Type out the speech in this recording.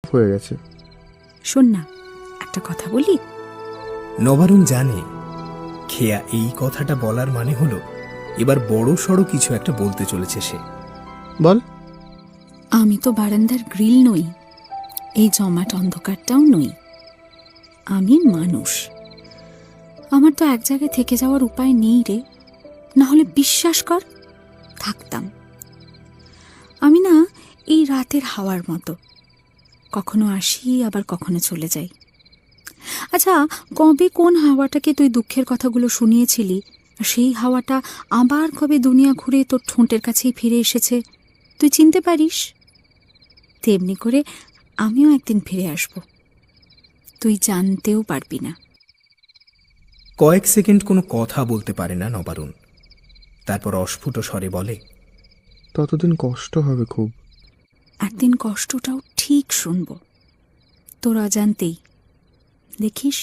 হয়ে গেছে। শোন না, একটা কথা বলি। নবারুণ জানে খেয়া এই কথাটা বলার মানে হলো এবার বড় সড়ো কিছু একটা বলতে চলেছে সে। বল। আমি তো বারান্দার গ্রিল নই, এই জমাট অন্ধকারটাও নই। আমি মানুষ। আমার তো এক জায়গায় থেকে যাওয়ার উপায় নেই রে, না হলে বিশ্বাস কর থাকতাম। আমি না এই রাতের হাওয়ার মতো, কখনো আসি আবার কখনো চলে যাই। আচ্ছা, কবে কোন হাওয়াটাকে তুই দুঃখের কথাগুলো শুনিয়েছিলি, আর সেই হাওয়াটা আবার কবে দুনিয়া ঘুরে তোর ঠোঁটের কাছেই ফিরে এসেছে তুই চিনতে পারিস? তেমনি করে আমিও একদিন ফিরে আসব, তুই জানতেও পারবি না। কয়েক সেকেন্ড কোনো কথা বলতে পারে না নবারুণ, তারপর অস্ফুট স্বরে বলে, ততদিন কষ্ট হবে খুব। একদিন কষ্টটাও ঠিক শুনব, তোর অজান্তেই, দেখিস।